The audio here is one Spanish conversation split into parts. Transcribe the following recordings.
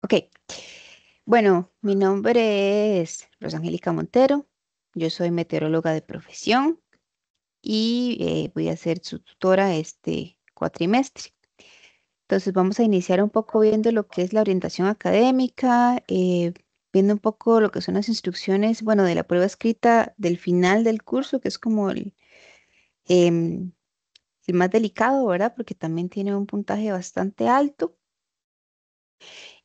Ok, bueno, mi nombre es Rosangélica Montero. Yo soy meteoróloga de profesión y voy a ser su tutora este cuatrimestre. Entonces vamos a iniciar un poco viendo lo que es la orientación académica, viendo un poco lo que son las instrucciones, bueno, de la prueba escrita del final del curso, que es como em, el más delicado, ¿verdad? Porque también tiene un puntaje bastante alto.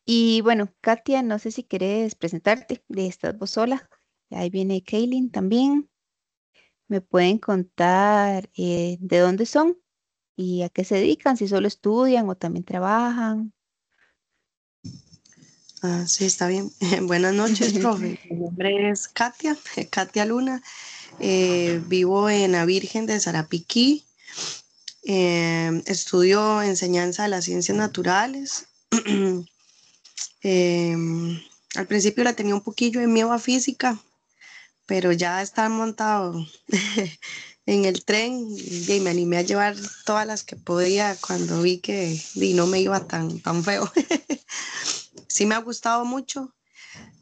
Y bueno, Katia, no sé si quieres presentarte, de estás vos sola. Ahí viene Kaylin también. ¿Me pueden contar de dónde son y a qué se dedican? Si solo estudian o también trabajan. Ah, sí, está bien. Buenas noches, profe. Mi nombre es Katia, Katia Luna. Vivo en la Virgen de Sarapiquí. Estudio enseñanza de las ciencias naturales. Al principio la tenía un poquillo de miedo a física, pero ya estar montado en el tren y me animé a llevar todas las que podía cuando vi que no me iba tan feo. Sí me ha gustado mucho.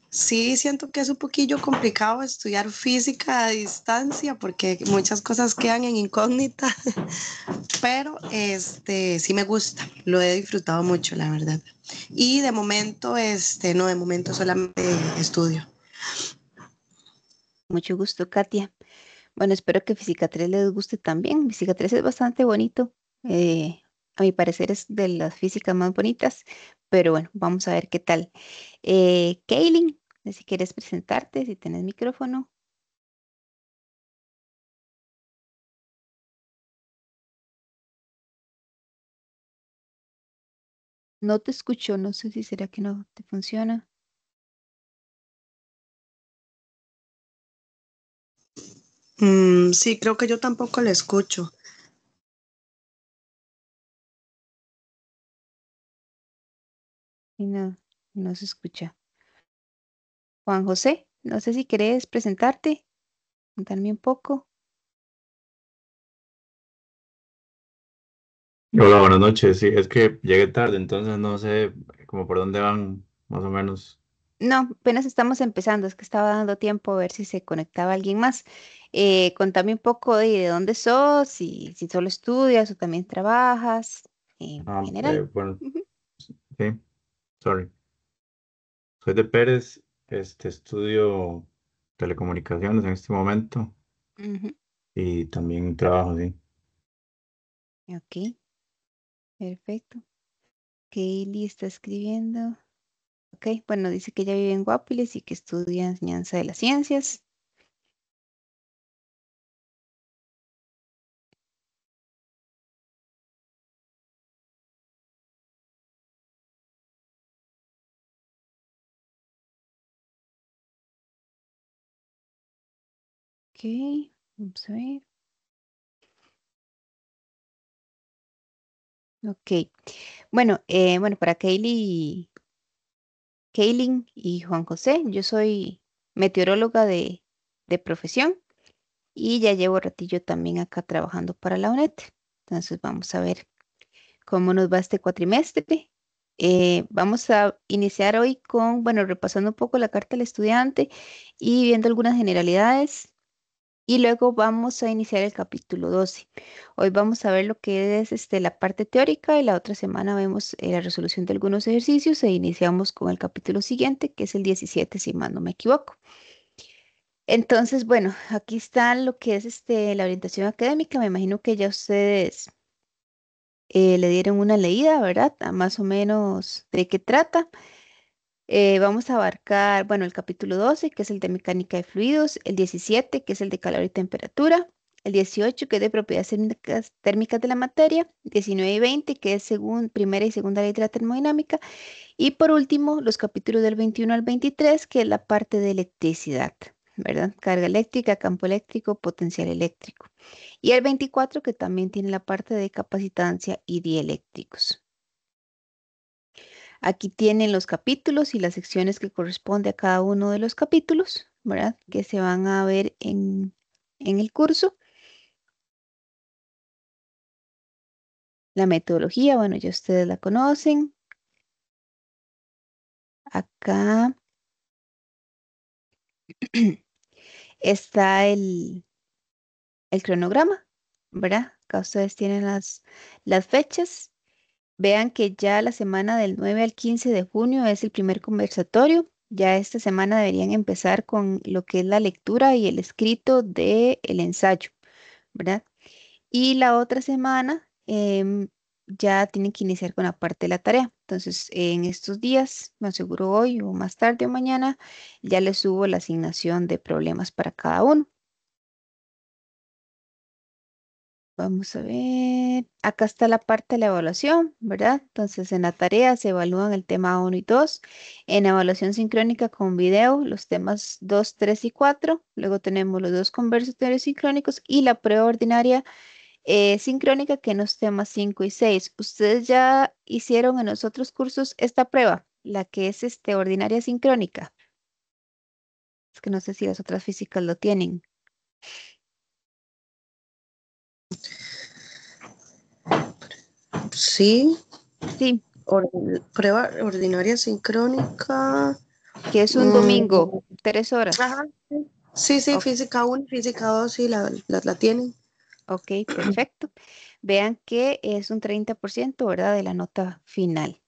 Sí, siento que es un poquillo complicado estudiar física a distancia porque muchas cosas quedan en incógnita, pero sí me gusta, lo he disfrutado mucho, la verdad. Y de momento, no, de momento solamente estudio. Mucho gusto, Katia. Bueno, espero que Física 3 les guste también. Física 3 es bastante bonito. A mi parecer es de las físicas más bonitas, pero bueno, vamos a ver qué tal. Kaylin, si quieres presentarte, si tienes micrófono. No te escucho, no sé si será que no te funciona. Sí, creo que yo tampoco la escucho. Y no, no se escucha. Juan José, no sé si quieres presentarte, contarme un poco. Hola, buenas noches. Sí, es que llegué tarde, entonces no sé como por dónde van, más o menos. No, apenas estamos empezando, es que estaba dando tiempo a ver si se conectaba alguien más. Contame un poco de dónde sos, y si solo estudias o también trabajas, en general. Bueno, Ujú, sí, sorry. Soy de Pérez, estudio telecomunicaciones en este momento ujú. y también trabajo, sí. Ok, perfecto. Kaylee está escribiendo. Ok, bueno, dice que ella vive en Guapiles y que estudia enseñanza de las ciencias. Ok, vamos a ver. Ok, bueno, bueno, para Kaylin y Juan José, yo soy meteoróloga de profesión y ya llevo ratillo también acá trabajando para la UNED. Entonces vamos a ver cómo nos va este cuatrimestre. Vamos a iniciar hoy con, bueno, repasando un poco la carta del estudiante y viendo algunas generalidades. Y luego vamos a iniciar el capítulo 12. Hoy vamos a ver lo que es la parte teórica y la otra semana vemos la resolución de algunos ejercicios e iniciamos con el capítulo siguiente, que es el 17, si mal no me equivoco. Entonces, bueno, aquí está lo que es la orientación académica. Me imagino que ya ustedes le dieron una leída, ¿verdad? A más o menos de qué trata. Vamos a abarcar, bueno, el capítulo 12, que es el de mecánica de fluidos, el 17, que es el de calor y temperatura, el 18, que es de propiedades térmicas de la materia, 19 y 20, que es según primera y segunda ley de la termodinámica, y por último, los capítulos del 21 al 23, que es la parte de electricidad, ¿verdad? Carga eléctrica, campo eléctrico, potencial eléctrico. Y el 24, que también tiene la parte de capacitancia y dieléctricos. Aquí tienen los capítulos y las secciones que corresponde a cada uno de los capítulos, ¿verdad? Que se van a ver en el curso. La metodología, bueno, ya ustedes la conocen. Acá está el cronograma, ¿verdad? Acá ustedes tienen las fechas. Vean que ya la semana del 9 al 15 de junio es el primer conversatorio. Ya esta semana deberían empezar con lo que es la lectura y el escrito del ensayo, ¿verdad? Y la otra semana ya tienen que iniciar con la parte de la tarea. Entonces, en estos días, me aseguro hoy o más tarde o mañana, ya les subo la asignación de problemas para cada uno. Vamos a ver. Acá está la parte de la evaluación, ¿verdad? Entonces, en la tarea se evalúan el tema 1 y 2. En evaluación sincrónica con video, los temas 2, 3 y 4. Luego tenemos los dos conversatorios sincrónicos y la prueba ordinaria sincrónica que en los temas 5 y 6. ¿Ustedes ya hicieron en los otros cursos esta prueba? La que es ordinaria sincrónica. Es que no sé si las otras físicas lo tienen. Sí, Sí, prueba ordinaria sincrónica. que es un domingo, mm, 3 horas. ajá, sí, sí, O- física 1, física 2, sí, la tienen. ok, perfecto. Vean que es un 30%, ¿verdad? De la nota final.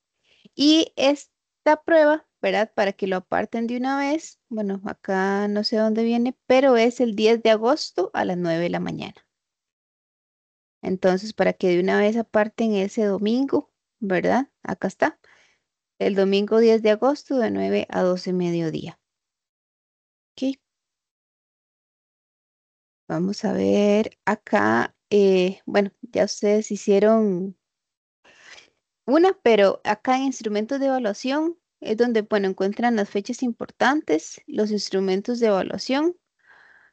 Y esta prueba, ¿verdad? Para que lo aparten de una vez, bueno, acá no sé dónde viene, pero es el 10 de agosto a las 9 de la mañana. Entonces, para que de una vez aparten ese domingo, ¿verdad? Acá está. El domingo 10 de agosto de 9 a 12 mediodía. Ok, vamos a ver acá. Bueno, ya ustedes hicieron una, pero acá en instrumentos de evaluación es donde, bueno, encuentran las fechas importantes, los instrumentos de evaluación,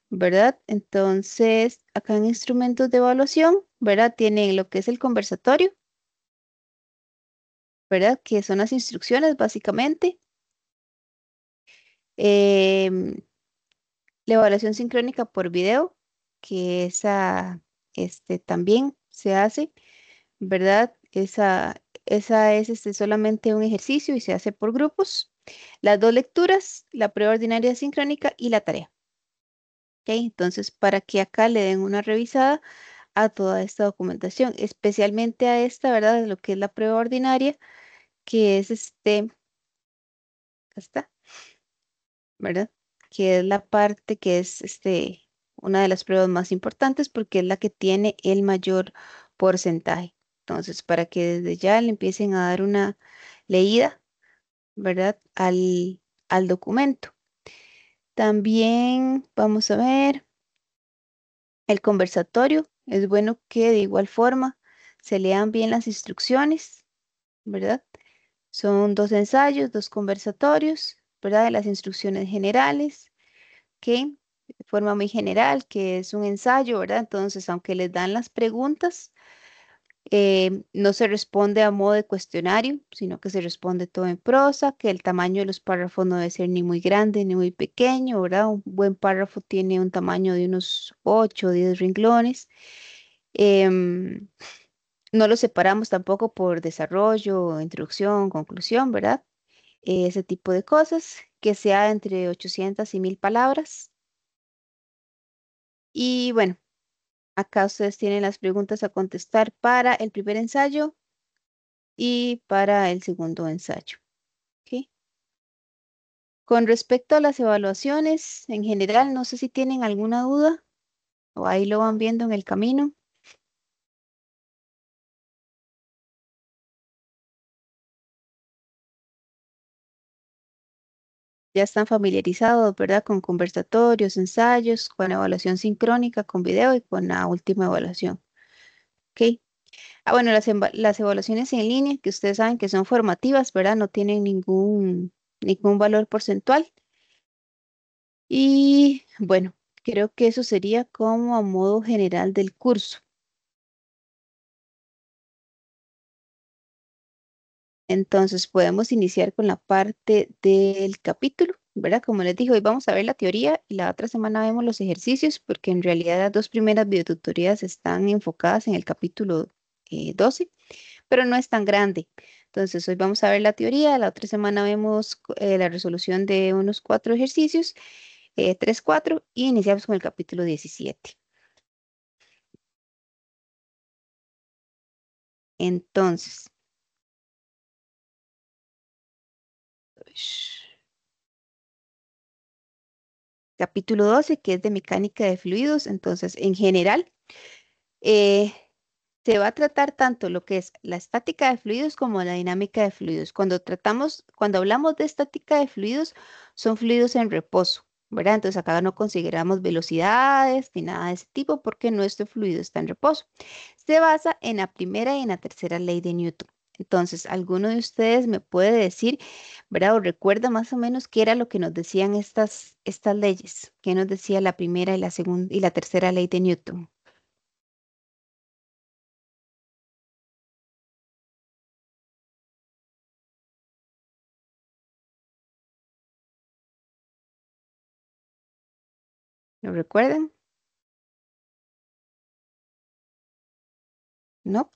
¿verdad? Entonces, acá en instrumentos de evaluación, ¿verdad? Tienen lo que es el conversatorio, ¿verdad? Que son las instrucciones básicamente. Em, la evaluación sincrónica por video, que esa también se hace, ¿verdad? Esa es solamente un ejercicio y se hace por grupos. Las dos lecturas, la prueba ordinaria sincrónica y la tarea. ¿Ok? Entonces, para que acá le den una revisada a toda esta documentación, especialmente a esta, ¿verdad? De lo que es la prueba ordinaria, que es acá está, ¿verdad? Que es la parte que es una de las pruebas más importantes porque es la que tiene el mayor porcentaje. Entonces, para que desde ya le empiecen a dar una leída, ¿verdad? Al documento. También vamos a ver el conversatorio. Es bueno que de igual forma se lean bien las instrucciones, ¿verdad? Son dos ensayos, dos conversatorios, ¿verdad? De las instrucciones generales, que de forma muy general, que es un ensayo, ¿verdad? Entonces, aunque les dan las preguntas, no se responde a modo de cuestionario, sino que se responde todo en prosa, que el tamaño de los párrafos no debe ser ni muy grande ni muy pequeño, ¿verdad? Un buen párrafo tiene un tamaño de unos 8 o 10 renglones. Em, no lo separamos tampoco por desarrollo, introducción, conclusión, ¿verdad? Ese tipo de cosas, que sea entre 800 y 1000 palabras. Y bueno, acá ustedes tienen las preguntas a contestar para el primer ensayo y para el segundo ensayo. ¿Ok? Con respecto a las evaluaciones, en general, no sé si tienen alguna duda o ahí lo van viendo en el camino. Ya están familiarizados, ¿verdad? Con conversatorios, ensayos, con evaluación sincrónica, con video y con la última evaluación. ¿Ok? Ah, bueno, las evaluaciones en línea, que ustedes saben que son formativas, ¿verdad? No tienen ningún valor porcentual. Y bueno, creo que eso sería como a modo general del curso. Entonces podemos iniciar con la parte del capítulo, ¿verdad? Como les dije, hoy vamos a ver la teoría y la otra semana vemos los ejercicios, porque en realidad las dos primeras videotutorías están enfocadas en el capítulo 12, pero no es tan grande. Entonces, hoy vamos a ver la teoría, la otra semana vemos la resolución de unos 4 ejercicios, 3, 4, y iniciamos con el capítulo 17. Entonces, capítulo 12, que es de mecánica de fluidos. Entonces, en general, eh, se va a tratar tanto lo que es la estática de fluidos como la dinámica de fluidos. Cuando hablamos de estática de fluidos, son fluidos en reposo, ¿verdad? Entonces acá no consideramos velocidades ni nada de ese tipo porque nuestro fluido está en reposo. Se basa en la primera y en la tercera ley de Newton. Entonces, ¿alguno de ustedes me puede decir, verdad, o recuerda más o menos qué era lo que nos decían estas leyes? ¿Qué nos decía la primera y la segunda y la tercera ley de Newton? ¿Lo recuerdan? ¿No?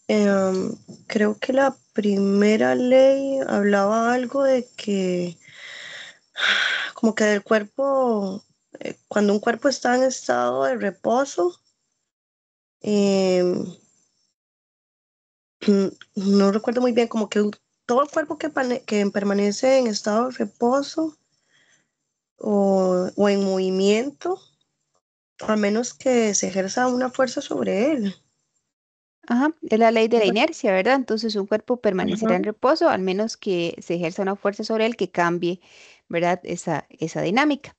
Em, Creo que la primera ley hablaba algo de que, como que del cuerpo, cuando un cuerpo está en estado de reposo, em, no recuerdo muy bien, como que todo el cuerpo que permanece en estado de reposo o en movimiento, a menos que se ejerza una fuerza sobre él. Ajá, es la ley de la inercia, ¿verdad? Entonces un cuerpo permanecerá Ajá. en reposo al menos que se ejerza una fuerza sobre él que cambie, ¿verdad? Esa dinámica.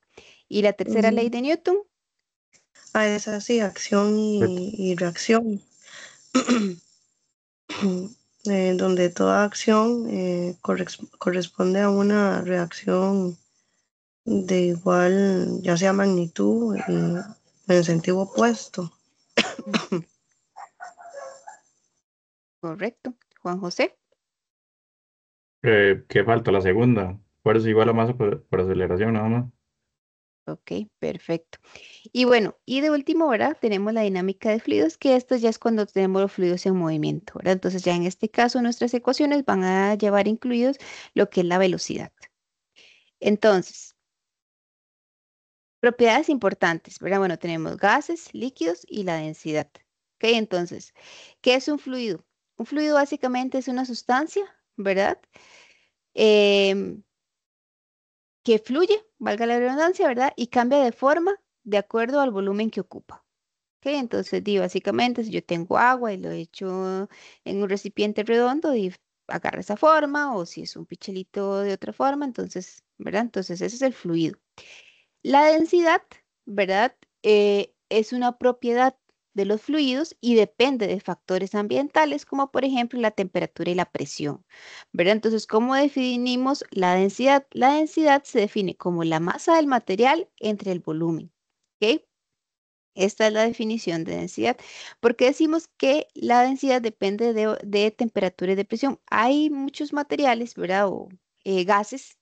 Y la tercera ley Ujú. de Newton, Ah, es así, acción y reacción. Donde toda acción corresponde a una reacción de igual, ya sea magnitud y en sentido opuesto. ujú, correcto, Juan José. ¿Qué falta? La segunda. Fuerza igual a masa por aceleración, nada más. Ok, perfecto. Y bueno, y de último, ¿verdad? Tenemos la dinámica de fluidos, que esto ya es cuando tenemos los fluidos en movimiento, ¿verdad? Entonces ya en este caso nuestras ecuaciones van a llevar incluidos lo que es la velocidad. Entonces, propiedades importantes, ¿verdad? Bueno, tenemos gases, líquidos y la densidad. ¿Ok? Entonces, ¿qué es un fluido? Un fluido básicamente es una sustancia, ¿verdad? Em, que fluye, valga la redundancia, ¿verdad? Y cambia de forma de acuerdo al volumen que ocupa. ¿Ok? Entonces, básicamente, si yo tengo agua y lo echo en un recipiente redondo y agarra esa forma, o si es un pichelito de otra forma, entonces, ¿verdad? Entonces, ese es el fluido. La densidad, ¿verdad? Es una propiedad de los fluidos y depende de factores ambientales, como por ejemplo la temperatura y la presión, ¿verdad? Entonces, ¿cómo definimos la densidad? La densidad se define como la masa del material entre el volumen, ¿ok? Esta es la definición de densidad. ¿Por qué decimos que la densidad depende de temperatura y de presión? Hay muchos materiales, ¿verdad? O gases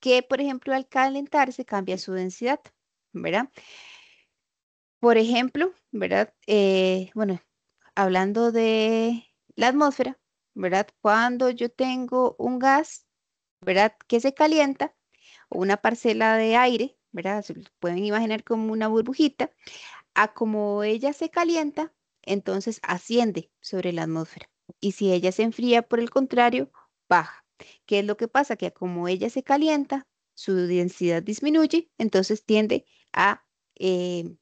que, por ejemplo, al calentarse cambia su densidad, ¿verdad? Por ejemplo, ¿verdad? Bueno, hablando de la atmósfera, ¿verdad? Cuando yo tengo un gas, ¿verdad? Que se calienta, o una parcela de aire, ¿verdad? Se lo pueden imaginar como una burbujita, a como ella se calienta, entonces asciende sobre la atmósfera. Y si ella se enfría, por el contrario, baja. ¿Qué es lo que pasa? Que a como ella se calienta, su densidad disminuye, entonces tiende a eh,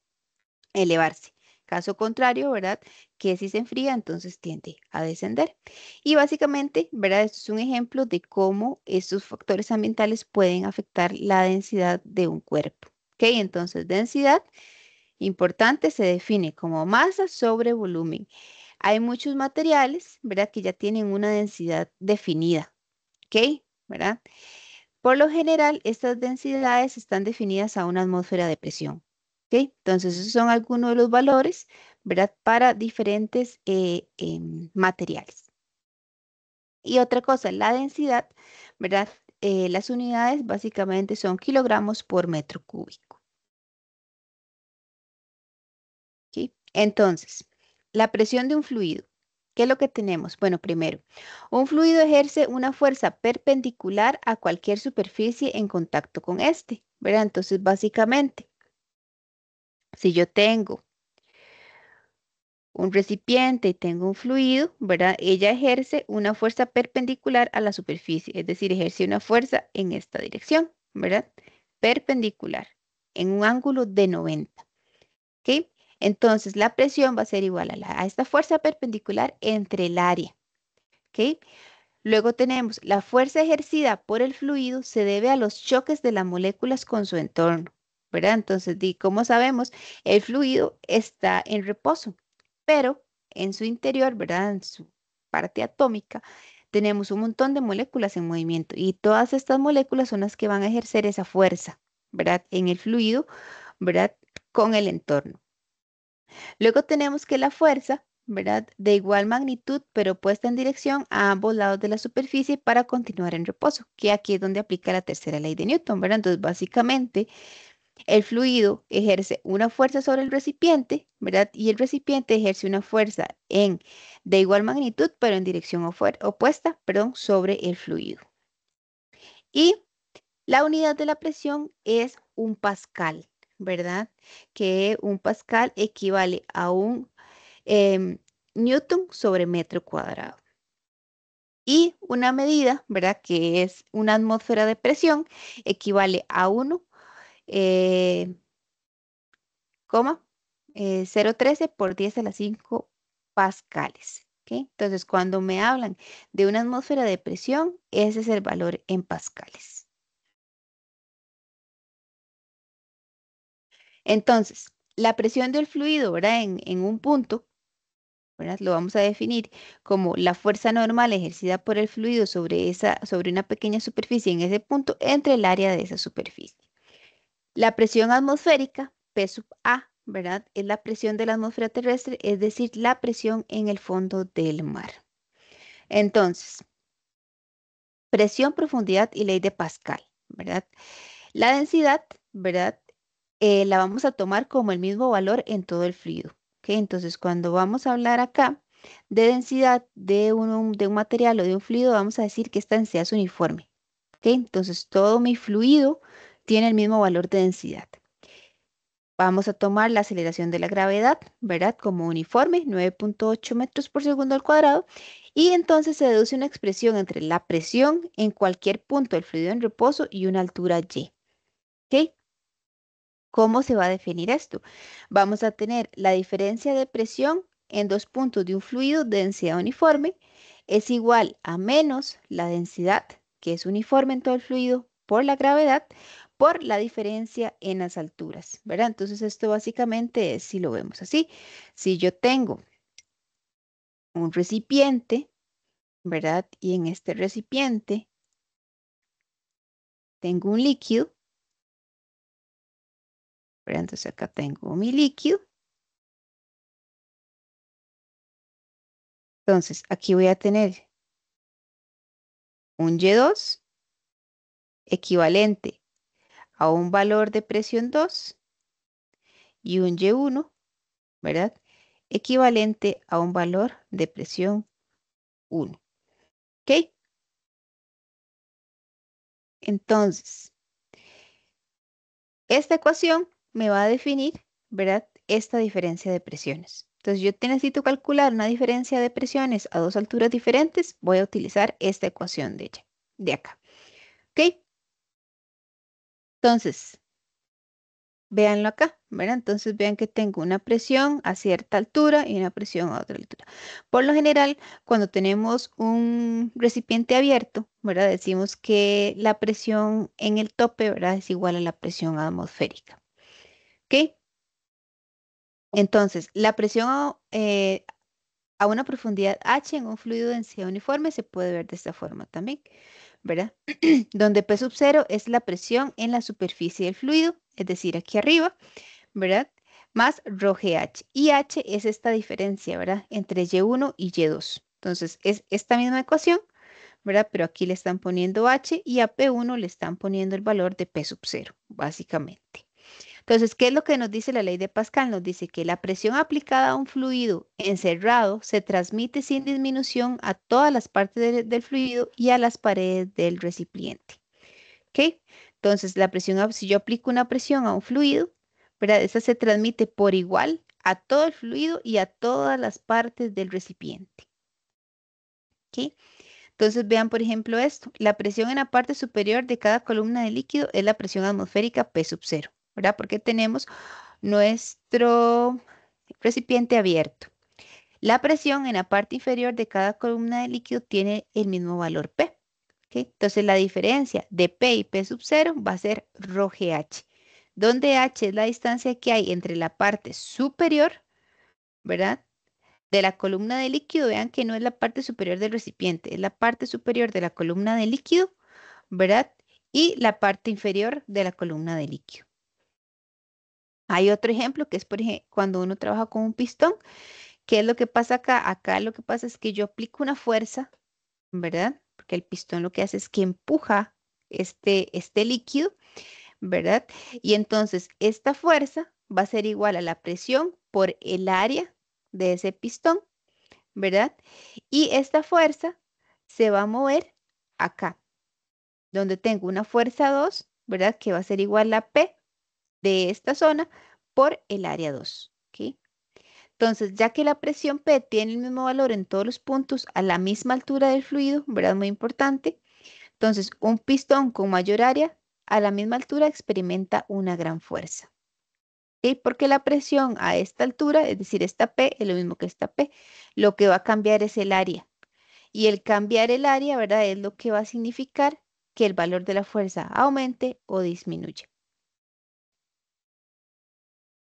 elevarse. Caso contrario, ¿verdad? Que si se enfría, entonces tiende a descender. Y básicamente, ¿verdad? Esto es un ejemplo de cómo estos factores ambientales pueden afectar la densidad de un cuerpo. ¿Ok? Entonces, densidad importante se define como masa sobre volumen. Hay muchos materiales, ¿verdad? Que ya tienen una densidad definida. ¿Ok? ¿Verdad? Por lo general, estas densidades están definidas a una atmósfera de presión. ¿Ok? Entonces, esos son algunos de los valores, ¿verdad? Para diferentes materiales. Y otra cosa, la densidad, ¿verdad? Las unidades básicamente son kilogramos por metro cúbico. ¿Ok? Entonces, la presión de un fluido. ¿Qué es lo que tenemos? Bueno, primero, un fluido ejerce una fuerza perpendicular a cualquier superficie en contacto con este, ¿verdad? Entonces, básicamente, si yo tengo un recipiente y tengo un fluido, ¿verdad? Ella ejerce una fuerza perpendicular a la superficie, es decir, ejerce una fuerza en esta dirección, ¿verdad? Perpendicular, en un ángulo de 90, ¿ok? Entonces, la presión va a ser igual a esta fuerza perpendicular entre el área, ¿ok? Luego tenemos la fuerza ejercida por el fluido se debe a los choques de las moléculas con su entorno, ¿verdad? Entonces, como sabemos, el fluido está en reposo, pero en su interior, ¿verdad? En su parte atómica, tenemos un montón de moléculas en movimiento y todas estas moléculas son las que van a ejercer esa fuerza, ¿verdad? En el fluido, ¿verdad? Con el entorno. Luego tenemos que la fuerza, ¿verdad? De igual magnitud, pero puesta en dirección a ambos lados de la superficie para continuar en reposo, que aquí es donde aplica la tercera ley de Newton, ¿verdad? Entonces, básicamente, el fluido ejerce una fuerza sobre el recipiente, ¿verdad? Y el recipiente ejerce una fuerza de igual magnitud, pero en dirección opuesta, perdón, sobre el fluido. Y la unidad de la presión es un pascal, ¿verdad? Que un pascal equivale a un Newton sobre metro cuadrado. Y una medida, ¿verdad? Que es una atmósfera de presión, equivale a 1, 0,013 por 10 a la 5 pascales. ¿Ok? Entonces, cuando me hablan de una atmósfera de presión, ese es el valor en pascales. Entonces, la presión del fluido, ¿verdad? En un punto, ¿verdad? Lo vamos a definir como la fuerza normal ejercida por el fluido sobre una pequeña superficie en ese punto entre el área de esa superficie. La presión atmosférica, P sub A, ¿verdad? Es la presión de la atmósfera terrestre, es decir, la presión en el fondo del mar. Entonces, presión, profundidad y ley de Pascal, ¿verdad? La densidad, ¿verdad? La vamos a tomar como el mismo valor en todo el fluido. ¿Ok? Entonces, cuando vamos a hablar acá de densidad de un material o de un fluido, vamos a decir que esta densidad es uniforme. ¿Ok? Entonces, todo mi fluido tiene el mismo valor de densidad. Vamos a tomar la aceleración de la gravedad, ¿verdad? Como uniforme, 9.8 metros por segundo al cuadrado. Y entonces se deduce una expresión entre la presión en cualquier punto del fluido en reposo y una altura y. ¿Ok? ¿Cómo se va a definir esto? Vamos a tener la diferencia de presión en dos puntos de un fluido de densidad uniforme es igual a menos la densidad, que es uniforme en todo el fluido, por la gravedad, por la diferencia en las alturas, ¿verdad? Entonces esto básicamente es, si lo vemos así, si yo tengo un recipiente, ¿verdad? Y en este recipiente tengo un líquido, ¿verdad? Entonces acá tengo mi líquido. Entonces aquí voy a tener un Y2 equivalente a un valor de presión 2 y un Y1, ¿verdad? Equivalente a un valor de presión 1. ¿Ok? Entonces, esta ecuación me va a definir, ¿verdad? Esta diferencia de presiones. Entonces, yo necesito calcular una diferencia de presiones a dos alturas diferentes. Voy a utilizar esta ecuación de ella, de acá. ¿Ok? Entonces, véanlo acá, ¿verdad? Entonces vean que tengo una presión a cierta altura y una presión a otra altura. Por lo general, cuando tenemos un recipiente abierto, ¿verdad? Decimos que la presión en el tope, ¿verdad? Es igual a la presión atmosférica. ¿Ok? Entonces, la presión a una profundidad H en un fluido de densidad uniforme se puede ver de esta forma también, ¿verdad? Donde P sub 0 es la presión en la superficie del fluido, es decir, aquí arriba, ¿verdad? Más rho GH. Y H es esta diferencia, ¿verdad? Entre Y1 y Y2. Entonces, es esta misma ecuación, ¿verdad? Pero aquí le están poniendo H y a P1 le están poniendo el valor de P sub 0, básicamente. Entonces, ¿qué es lo que nos dice la ley de Pascal? Nos dice que la presión aplicada a un fluido encerrado se transmite sin disminución a todas las partes del fluido y a las paredes del recipiente. ¿Ok? Entonces, si yo aplico una presión a un fluido, ¿verdad? Esa se transmite por igual a todo el fluido y a todas las partes del recipiente. ¿Ok? Entonces, vean, por ejemplo, esto. La presión en la parte superior de cada columna de líquido es la presión atmosférica P sub 0, ¿verdad? Porque tenemos nuestro recipiente abierto. La presión en la parte inferior de cada columna de líquido tiene el mismo valor P. ¿Ok? Entonces, la diferencia de P y P sub 0 va a ser ρ GH, donde H es la distancia que hay entre la parte superior, ¿verdad? De la columna de líquido. Vean que no es la parte superior del recipiente, es la parte superior de la columna de líquido, ¿verdad? Y la parte inferior de la columna de líquido. Hay otro ejemplo que es, por ejemplo, cuando uno trabaja con un pistón. ¿Qué es lo que pasa acá? Acá lo que pasa es que yo aplico una fuerza, ¿verdad? Porque el pistón lo que hace es que empuja este líquido, ¿verdad? Y entonces esta fuerza va a ser igual a la presión por el área de ese pistón, ¿verdad? Y esta fuerza se va a mover acá, donde tengo una fuerza 2, ¿verdad? Que va a ser igual a P de esta zona por el área 2, ¿ok? Entonces, ya que la presión P tiene el mismo valor en todos los puntos a la misma altura del fluido, ¿verdad? Muy importante. Entonces, un pistón con mayor área a la misma altura experimenta una gran fuerza. ¿Ok? Porque la presión a esta altura, es decir, esta P, es lo mismo que esta P. Lo que va a cambiar es el área. Y el cambiar el área, ¿verdad? Es lo que va a significar que el valor de la fuerza aumente o disminuye.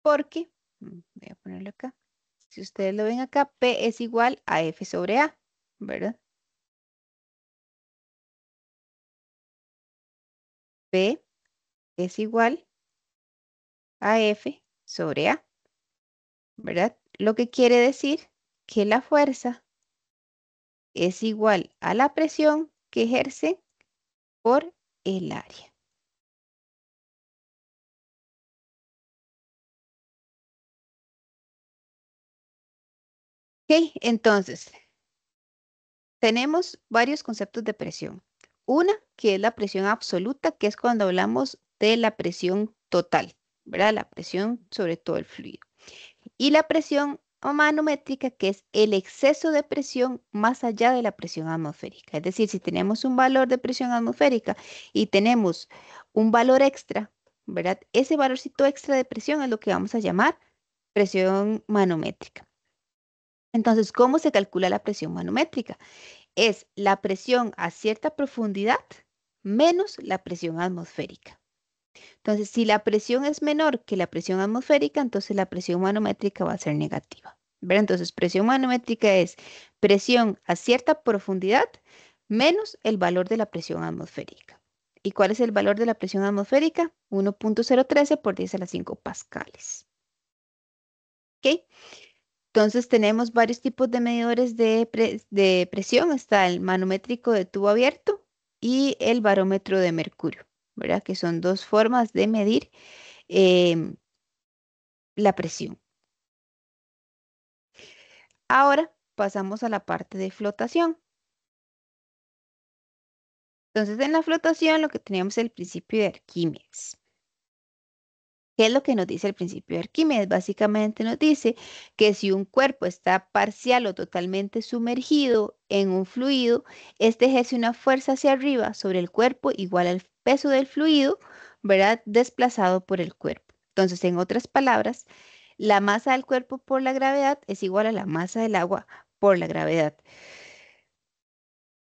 Porque, voy a ponerlo acá. Si ustedes lo ven acá, P es igual a F sobre A, ¿verdad? P es igual a F sobre A, ¿verdad? Lo que quiere decir que la fuerza es igual a la presión que ejerce por el área. Ok, entonces, tenemos varios conceptos de presión. Una que es la presión absoluta, que es cuando hablamos de la presión total, ¿verdad? La presión sobre todo el fluido. Y la presión manométrica, que es el exceso de presión más allá de la presión atmosférica. Es decir, si tenemos un valor de presión atmosférica y tenemos un valor extra, ¿verdad? Ese valorcito extra de presión es lo que vamos a llamar presión manométrica. Entonces, ¿cómo se calcula la presión manométrica? Es la presión a cierta profundidad menos la presión atmosférica. Entonces, si la presión es menor que la presión atmosférica, entonces la presión manométrica va a ser negativa. ¿Verdad? Entonces, presión manométrica es presión a cierta profundidad menos el valor de la presión atmosférica. ¿Y cuál es el valor de la presión atmosférica? 1.013 por 10 a la 5 pascales. ¿Ok? Entonces, tenemos varios tipos de medidores de presión. Está el manométrico de tubo abierto y el barómetro de mercurio, ¿verdad? Que son dos formas de medir em, la presión. Ahora pasamos a la parte de flotación. Entonces, en la flotación lo que teníamos es el principio de Arquímedes. ¿Qué es lo que nos dice el principio de Arquímedes? Básicamente nos dice que si un cuerpo está parcial o totalmente sumergido en un fluido, este ejerce una fuerza hacia arriba sobre el cuerpo igual al peso del fluido, ¿verdad? Desplazado por el cuerpo. Entonces, en otras palabras, la masa del cuerpo por la gravedad es igual a la masa del agua por la gravedad.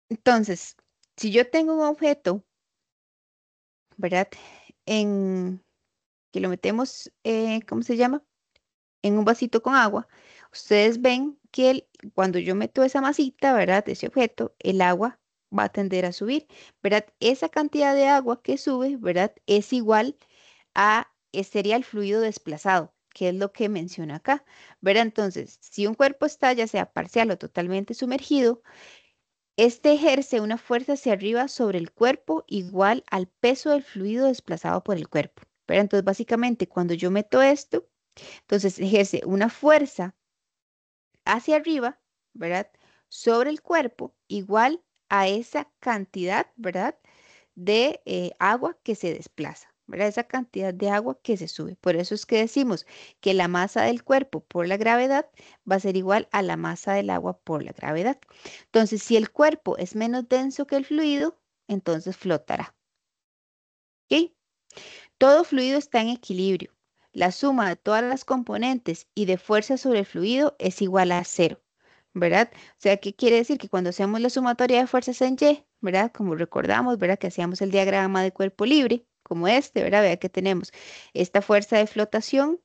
Entonces, si yo tengo un objeto, ¿verdad? En que lo metemos, ¿cómo se llama? En un vasito con agua, ustedes ven que cuando yo meto esa masita, ¿verdad? Ese objeto, el agua va a tender a subir, ¿verdad? Esa cantidad de agua que sube, ¿verdad? Es igual a, sería el fluido desplazado, que es lo que menciona acá, ¿verdad? Entonces, si un cuerpo está ya sea parcial o totalmente sumergido, este ejerce una fuerza hacia arriba sobre el cuerpo igual al peso del fluido desplazado por el cuerpo. Pero entonces, básicamente, cuando yo meto esto, entonces ejerce una fuerza hacia arriba, ¿verdad? Sobre el cuerpo, igual a esa cantidad, ¿verdad? De agua que se desplaza, ¿verdad? Esa cantidad de agua que se sube. Por eso es que decimos que la masa del cuerpo por la gravedad va a ser igual a la masa del agua por la gravedad. Entonces, si el cuerpo es menos denso que el fluido, entonces flotará. ¿Ok? Todo fluido está en equilibrio. La suma de todas las componentes y de fuerza sobre el fluido es igual a cero, ¿verdad? O sea, ¿qué quiere decir? Que cuando hacemos la sumatoria de fuerzas en Y, ¿verdad? Como recordamos, ¿verdad? Que hacíamos el diagrama de cuerpo libre, como este, ¿verdad? Vea que tenemos esta fuerza de flotación,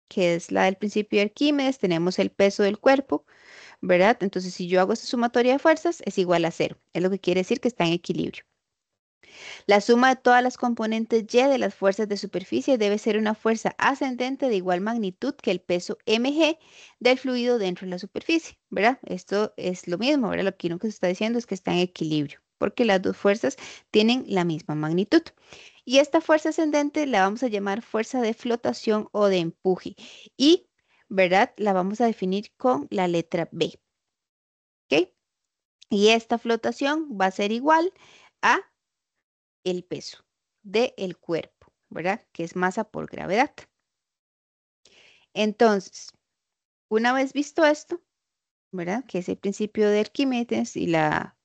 que es la del principio de Arquímedes, tenemos el peso del cuerpo, ¿verdad? Entonces, si yo hago esta sumatoria de fuerzas, es igual a cero. Es lo que quiere decir que está en equilibrio. La suma de todas las componentes Y de las fuerzas de superficie debe ser una fuerza ascendente de igual magnitud que el peso mg del fluido dentro de la superficie, ¿verdad? Esto es lo mismo, ¿verdad? Lo que uno que se está diciendo es que está en equilibrio, porque las dos fuerzas tienen la misma magnitud. Y esta fuerza ascendente la vamos a llamar fuerza de flotación o de empuje. Y, ¿verdad? La vamos a definir con la letra B. ¿Ok? Y esta flotación va a ser igual a el peso del cuerpo, ¿verdad? Que es masa por gravedad. Entonces, una vez visto esto, ¿verdad? Que es el principio de Arquímedes y la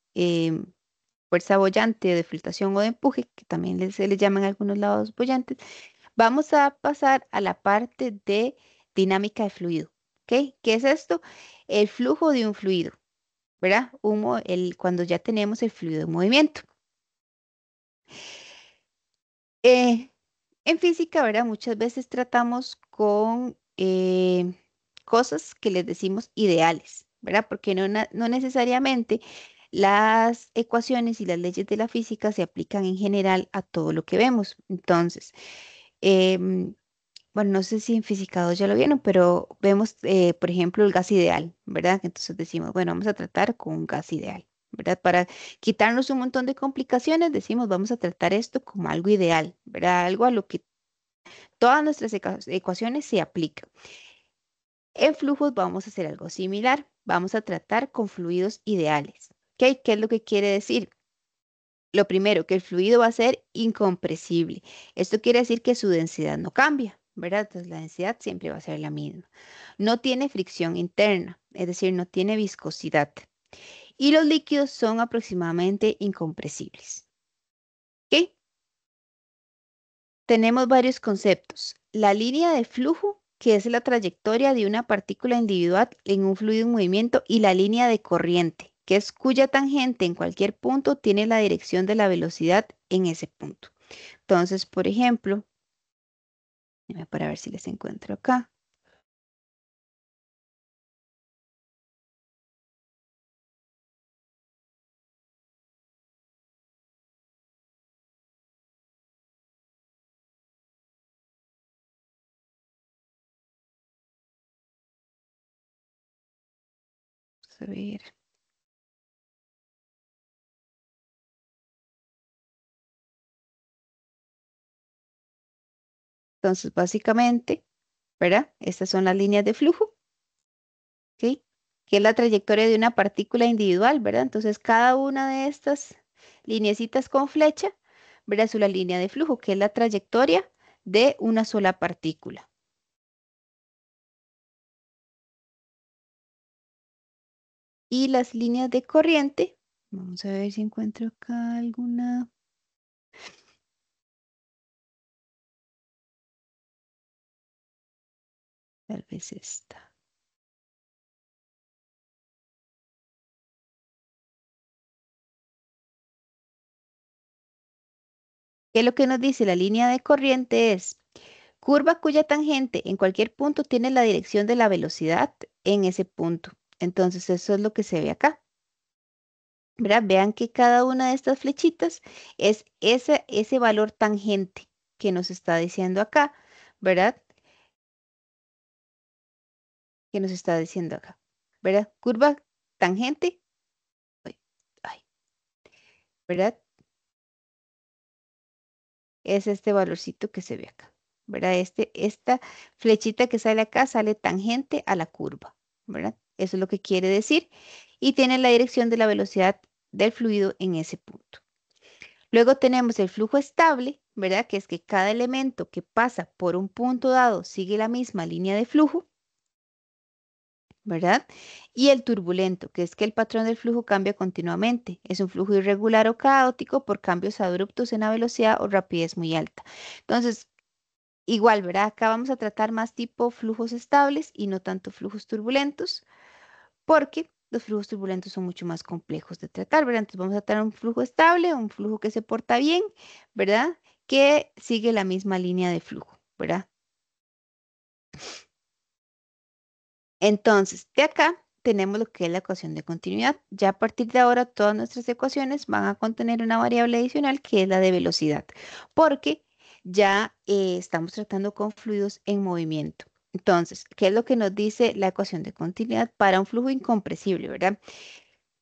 fuerza boyante de flotación o de empuje, que también se le llaman en algunos lados bollantes, vamos a pasar a la parte de dinámica de fluido, ¿ok? ¿Qué es esto? El flujo de un fluido, ¿verdad? Cuando ya tenemos el fluido en movimiento. Eh, En física, ¿verdad? Muchas veces tratamos con cosas que les decimos ideales, ¿verdad? Porque no necesariamente las ecuaciones y las leyes de la física se aplican en general a todo lo que vemos. Entonces, em, bueno, no sé si en física 2 ya lo vieron, pero vemos, por ejemplo, el gas ideal, ¿verdad? Entonces decimos, bueno, vamos a tratar con un gas ideal, ¿verdad? Para quitarnos un montón de complicaciones, decimos, vamos a tratar esto como algo ideal, ¿verdad? Algo a lo que todas nuestras ecuaciones se aplican. En flujos vamos a hacer algo similar. Vamos a tratar con fluidos ideales. ¿Ok? ¿Qué es lo que quiere decir? Lo primero, que el fluido va a ser incompresible. Esto quiere decir que su densidad no cambia, ¿verdad? Entonces la densidad siempre va a ser la misma. No tiene fricción interna, es decir, no tiene viscosidad. Y los líquidos son aproximadamente incompresibles. ¿Ok? Tenemos varios conceptos. La línea de flujo, que es la trayectoria de una partícula individual en un fluido en movimiento, y la línea de corriente, que es cuya tangente en cualquier punto tiene la dirección de la velocidad en ese punto. Entonces, por ejemplo, para ver si les encuentro acá. Vamos a ver. Entonces, básicamente, ¿verdad? Estas son las líneas de flujo, ¿ok? Que es la trayectoria de una partícula individual, ¿verdad? Entonces, cada una de estas lineecitas con flecha, ¿verdad? Es una línea de flujo, que es la trayectoria de una sola partícula. Y las líneas de corriente, vamos a ver si encuentro acá alguna. Tal vez esta. ¿Qué es lo que nos dice? La línea de corriente es curva cuya tangente en cualquier punto tiene la dirección de la velocidad en ese punto. Entonces, eso es lo que se ve acá. ¿Verdad? Vean que cada una de estas flechitas es ese valor tangente que nos está diciendo acá, ¿verdad? Que nos está diciendo acá, ¿verdad? Curva tangente, ay, ay, ¿verdad? es este valorcito que se ve acá, ¿verdad? Esta flechita que sale acá sale tangente a la curva, ¿verdad? Eso es lo que quiere decir. Y tiene la dirección de la velocidad del fluido en ese punto. Luego tenemos el flujo estable, ¿verdad? Que es que cada elemento que pasa por un punto dado sigue la misma línea de flujo, ¿verdad? Y el turbulento, que es que el patrón del flujo cambia continuamente. Es un flujo irregular o caótico por cambios abruptos en la velocidad o rapidez muy alta. Entonces, igual, ¿verdad? Acá vamos a tratar más tipo flujos estables y no tanto flujos turbulentos, porque los flujos turbulentos son mucho más complejos de tratar, ¿verdad? Entonces vamos a tener un flujo estable, un flujo que se porta bien, ¿verdad? Que sigue la misma línea de flujo, ¿verdad? Entonces, de acá tenemos lo que es la ecuación de continuidad. Ya a partir de ahora, todas nuestras ecuaciones van a contener una variable adicional que es la de velocidad, porque ya estamos tratando con fluidos en movimiento. Entonces, ¿qué es lo que nos dice la ecuación de continuidad para un flujo incompresible, verdad?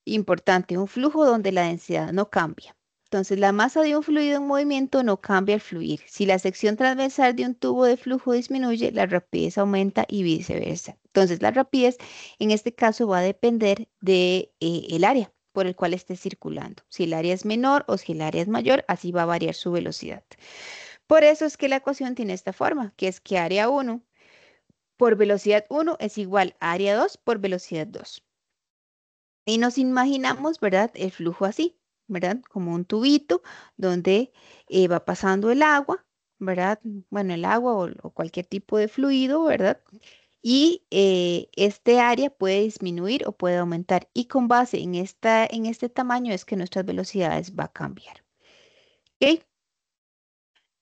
Importante, un flujo donde la densidad no cambia. Entonces, la masa de un fluido en movimiento no cambia al fluir. Si la sección transversal de un tubo de flujo disminuye, la rapidez aumenta y viceversa. Entonces, la rapidez en este caso va a depender de, el área por el cual esté circulando. Si el área es menor o si el área es mayor, así va a variar su velocidad. Por eso es que la ecuación tiene esta forma, que es que área 1 por velocidad 1 es igual a área 2 por velocidad 2. Y nos imaginamos, ¿verdad? El flujo así, ¿verdad? Como un tubito donde va pasando el agua, ¿verdad? Bueno, el agua o cualquier tipo de fluido, ¿verdad? Y este área puede disminuir o puede aumentar. Y con base en este tamaño es que nuestras velocidades va a cambiar. ¿Ok?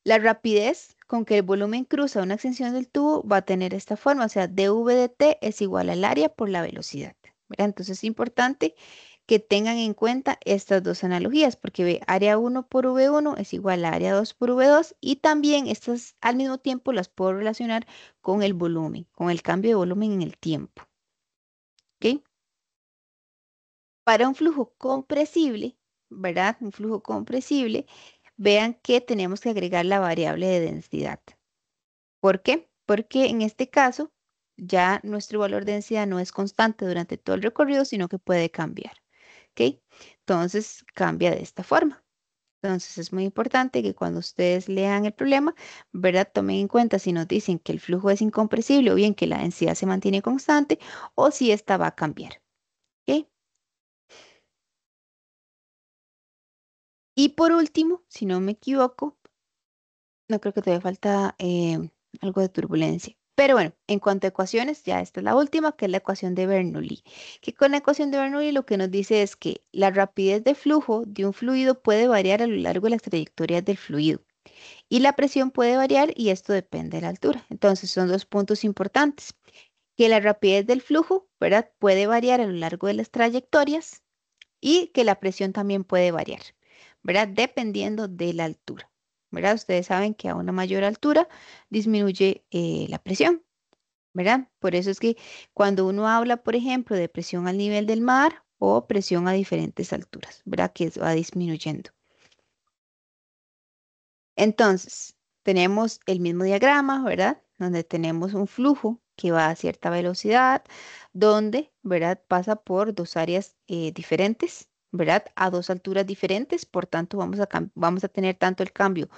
La rapidez con que el volumen cruza una extensión del tubo va a tener esta forma, o sea, dv de t es igual al área por la velocidad, ¿verdad? Entonces es importante que tengan en cuenta estas dos analogías, porque ve, área 1 por v1 es igual a área 2 por v2 y también estas al mismo tiempo las puedo relacionar con el volumen, con el cambio de volumen en el tiempo, ¿ok? Para un flujo compresible, ¿verdad? Un flujo compresible, vean que tenemos que agregar la variable de densidad. ¿Por qué? Porque en este caso ya nuestro valor de densidad no es constante durante todo el recorrido, sino que puede cambiar. ¿Ok? Entonces cambia de esta forma. Entonces es muy importante que cuando ustedes lean el problema, ¿verdad? Tomen en cuenta si nos dicen que el flujo es incompresible o bien que la densidad se mantiene constante o si esta va a cambiar. ¿Ok? Y por último, si no me equivoco, no creo que todavía falta algo de turbulencia. Pero bueno, en cuanto a ecuaciones, ya esta es la última, que es la ecuación de Bernoulli. Que con la ecuación de Bernoulli lo que nos dice es que la rapidez de flujo de un fluido puede variar a lo largo de las trayectorias del fluido. Y la presión puede variar y esto depende de la altura. Entonces son dos puntos importantes. Que la rapidez del flujo, ¿verdad? Puede variar a lo largo de las trayectorias y que la presión también puede variar, ¿verdad? Dependiendo de la altura, ¿verdad? Ustedes saben que a una mayor altura disminuye la presión, ¿verdad? Por eso es que cuando uno habla, por ejemplo, de presión al nivel del mar o presión a diferentes alturas, ¿verdad? Que va disminuyendo. Entonces, tenemos el mismo diagrama, ¿verdad? Donde tenemos un flujo que va a cierta velocidad, donde, ¿verdad? Pasa por dos áreas diferentes, ¿verdad? A dos alturas diferentes, por tanto, vamos a tener tanto el cambio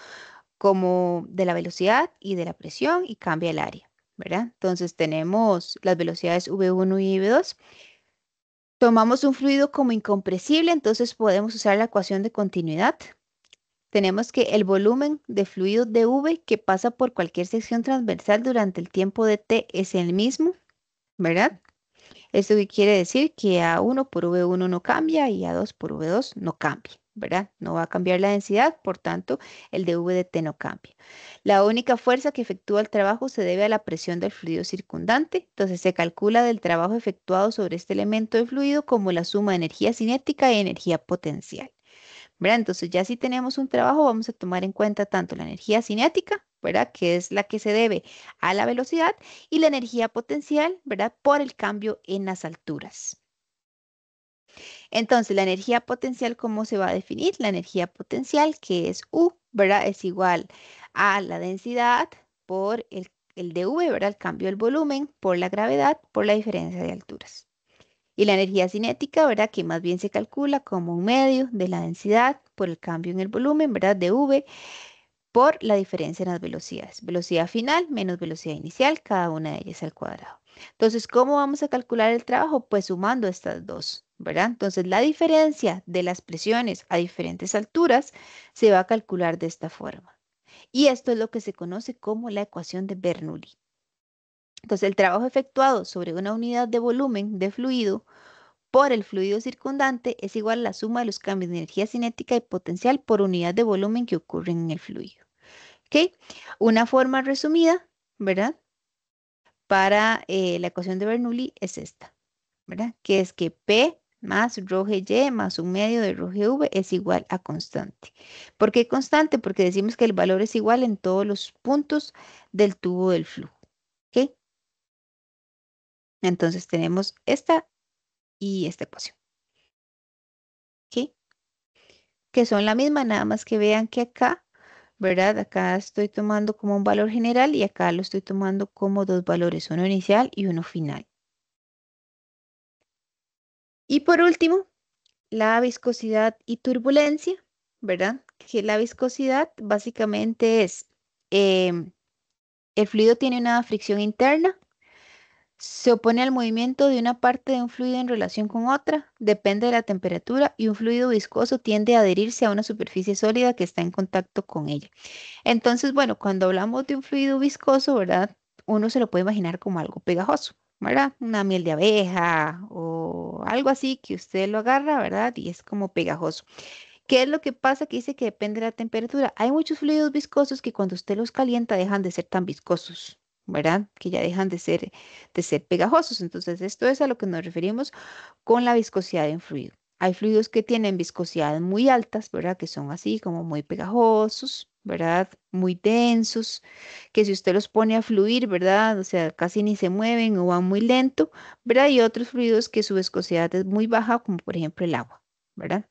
como de la velocidad y de la presión y cambia el área, ¿verdad? Entonces, tenemos las velocidades V1 y V2. Tomamos un fluido como incompresible, entonces podemos usar la ecuación de continuidad. Tenemos que el volumen de fluido dV que pasa por cualquier sección transversal durante el tiempo de t es el mismo, ¿verdad? Esto que quiere decir que A1 por V1 no cambia y A2 por V2 no cambia, ¿verdad? No va a cambiar la densidad, por tanto, el dV de t no cambia. La única fuerza que efectúa el trabajo se debe a la presión del fluido circundante, entonces se calcula del trabajo efectuado sobre este elemento de fluido como la suma de energía cinética y energía potencial. ¿Verdad? Entonces ya si tenemos un trabajo, vamos a tomar en cuenta tanto la energía cinética, ¿verdad? Que es la que se debe a la velocidad, y la energía potencial, ¿verdad? Por el cambio en las alturas. Entonces, la energía potencial, ¿cómo se va a definir? La energía potencial, que es U, ¿verdad? Es igual a la densidad por el dV, ¿verdad? El cambio del volumen por la gravedad por la diferencia de alturas. Y la energía cinética, ¿verdad? Que más bien se calcula como un medio de la densidad por el cambio en el volumen, ¿verdad? De V por la diferencia en las velocidades. Velocidad final menos velocidad inicial, cada una de ellas al cuadrado. Entonces, ¿cómo vamos a calcular el trabajo? Pues sumando estas dos, ¿verdad? Entonces, la diferencia de las presiones a diferentes alturas se va a calcular de esta forma. Y esto es lo que se conoce como la ecuación de Bernoulli. Entonces, el trabajo efectuado sobre una unidad de volumen de fluido por el fluido circundante es igual a la suma de los cambios de energía cinética y potencial por unidad de volumen que ocurren en el fluido. ¿Ok? Una forma resumida, ¿verdad? Para la ecuación de Bernoulli es esta, ¿verdad? Que es que P más rho G más un medio de rho GV es igual a constante. ¿Por qué constante? Porque decimos que el valor es igual en todos los puntos del tubo del flujo. ¿Ok? Entonces tenemos esta y esta ecuación. ¿Ok? Que son la misma, nada más que vean que acá, ¿verdad? Acá estoy tomando como un valor general y acá lo estoy tomando como dos valores, uno inicial y uno final. Y por último, la viscosidad y turbulencia, ¿verdad? Que la viscosidad básicamente es, em, el fluido tiene una fricción interna, se opone al movimiento de una parte de un fluido en relación con otra, depende de la temperatura y un fluido viscoso tiende a adherirse a una superficie sólida que está en contacto con ella. Entonces, bueno, cuando hablamos de un fluido viscoso, ¿verdad? Uno se lo puede imaginar como algo pegajoso, ¿verdad? Una miel de abeja o algo así que usted lo agarra, ¿verdad? Y es como pegajoso. ¿Qué es lo que pasa? Que dice que depende de la temperatura. Hay muchos fluidos viscosos que cuando usted los calienta dejan de ser tan viscosos, ¿verdad? Que ya dejan de ser pegajosos. Entonces, esto es a lo que nos referimos con la viscosidad de un fluido. Hay fluidos que tienen viscosidades muy altas, ¿verdad? Que son así como muy pegajosos, ¿verdad? Muy densos, que si usted los pone a fluir, ¿verdad? O sea, casi ni se mueven o van muy lento, ¿verdad? Y otros fluidos que su viscosidad es muy baja, como por ejemplo el agua, ¿verdad?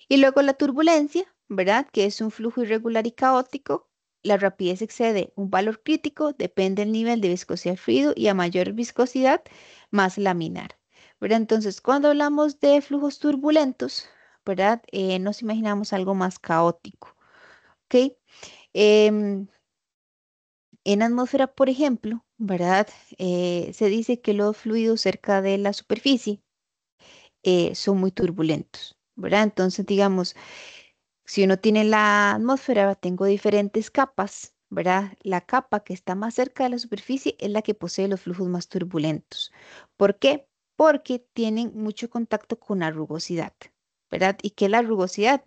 Y luego la turbulencia, ¿verdad? Que es un flujo irregular y caótico. La rapidez excede un valor crítico, depende del nivel de viscosidad del fluido y a mayor viscosidad, más laminar, ¿verdad? Entonces, cuando hablamos de flujos turbulentos, ¿verdad? Nos imaginamos algo más caótico, ¿ok? Em, en atmósfera, por ejemplo, ¿verdad? Se dice que los fluidos cerca de la superficie son muy turbulentos, ¿verdad? Entonces, digamos, si uno tiene la atmósfera, tengo diferentes capas, ¿verdad? La capa que está más cerca de la superficie es la que posee los flujos más turbulentos. ¿Por qué? Porque tienen mucho contacto con la rugosidad, ¿verdad? ¿Y qué es la rugosidad?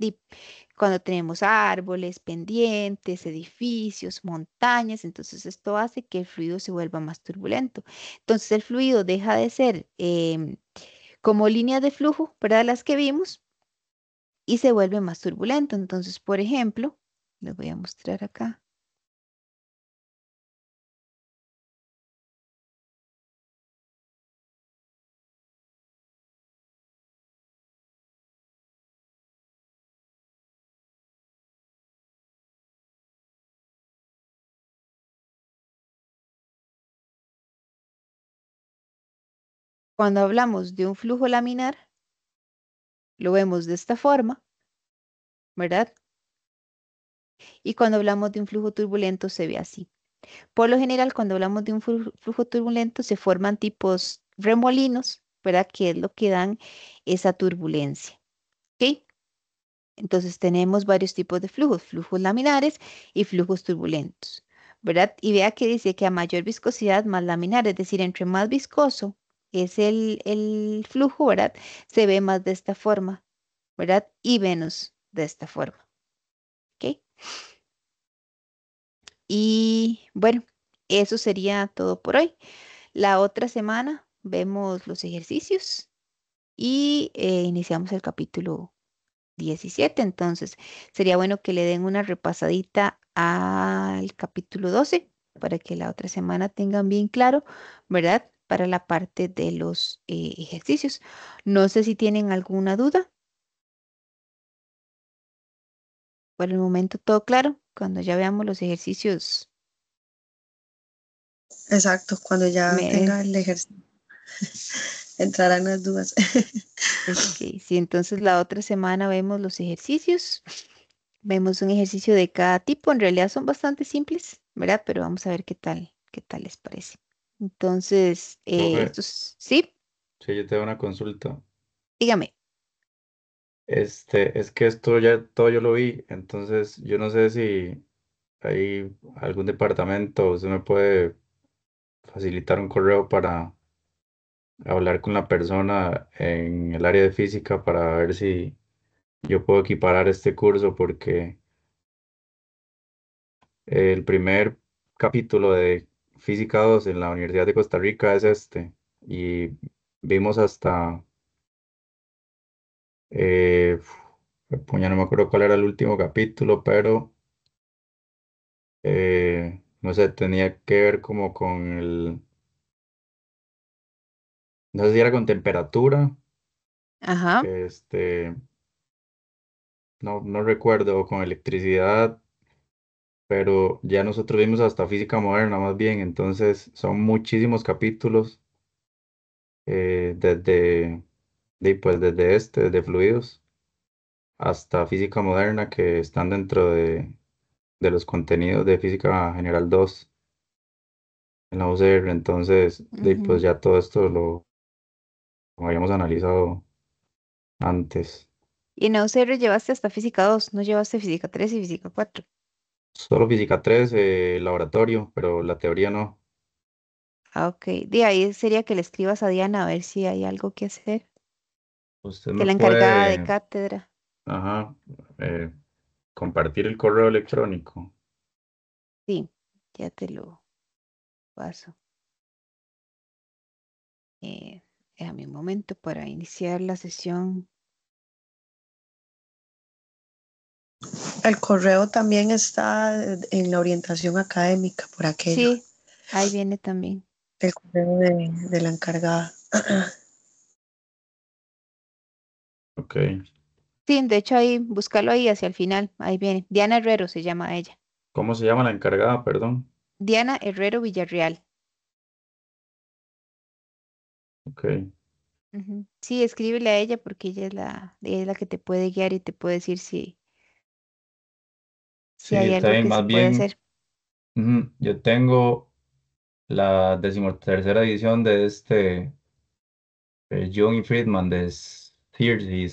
Cuando tenemos árboles, pendientes, edificios, montañas, entonces esto hace que el fluido se vuelva más turbulento. Entonces el fluido deja de ser como líneas de flujo, ¿verdad? Las que vimos y se vuelve más turbulento. Entonces, por ejemplo, les voy a mostrar acá. Cuando hablamos de un flujo laminar, lo vemos de esta forma, ¿verdad? Y cuando hablamos de un flujo turbulento se ve así. Por lo general, cuando hablamos de un flujo turbulento, se forman tipos remolinos, ¿verdad? Que es lo que dan esa turbulencia. ¿Ok? Entonces tenemos varios tipos de flujos, flujos laminares y flujos turbulentos, ¿verdad? Y vea que dice que a mayor viscosidad, más laminar, es decir, entre más viscoso es el flujo, ¿verdad? Se ve más de esta forma, ¿verdad? Y menos de esta forma, ¿ok? Y bueno, eso sería todo por hoy. La otra semana vemos los ejercicios y iniciamos el capítulo 17. Entonces, sería bueno que le den una repasadita al capítulo 12 para que la otra semana tengan bien claro, ¿verdad? Para la parte de los ejercicios. No sé si tienen alguna duda. por el momento todo claro. Cuando ya veamos los ejercicios, Exacto, cuando ya me, tenga el ejercicio, entrarán las dudas. ok, sí, entonces la otra semana vemos los ejercicios. Vemos un ejercicio de cada tipo. En realidad son bastante simples, ¿verdad? Pero vamos a ver qué tal les parece. Entonces, Profe, sí, sí, yo tengo una consulta. dígame. Es que esto ya todo yo lo vi, entonces yo no sé si hay algún departamento, usted me puede facilitar un correo para hablar con la persona en el área de física para ver si yo puedo equiparar este curso, porque el primer capítulo de Física 2 en la Universidad de Costa Rica es este, y vimos hasta, eh, ya no me acuerdo cuál era el último capítulo, pero no sé, tenía que ver como con no sé si era con temperatura, Ajá. este, no recuerdo, o con electricidad, pero ya nosotros vimos hasta física moderna más bien, entonces son muchísimos capítulos, pues desde fluidos hasta física moderna, que están dentro de los contenidos de física general 2 en la UCR. Entonces pues Ujú. ya todo esto lo habíamos analizado antes. Y en UCR llevaste hasta física 2, no llevaste física 3 y física 4. Solo física 3 laboratorio, pero la teoría no. Ah, ok. De ahí sería que le escribas a Diana a ver si hay algo que hacer. Usted Que me la encargada de puede, cátedra. ajá, eh, compartir el correo electrónico. Sí, ya te lo paso. Eh, Déjame un momento para iniciar la sesión. El correo también está en la orientación académica por aquello, Sí, ahí viene también. el correo de la encargada. Ok. Sí, de hecho ahí, búscalo ahí hacia el final. Ahí viene. Diana Herrero se llama ella. ¿Cómo se llama la encargada? Perdón. Diana Herrero Villarreal. Ok. Ujú. Sí, escríbele a ella porque ella es la que te puede guiar y te puede decir si Sí, hay está algo bien. que se Más puede bien, hacer. yo tengo la decimotercera edición de Jung y Friedman de Third y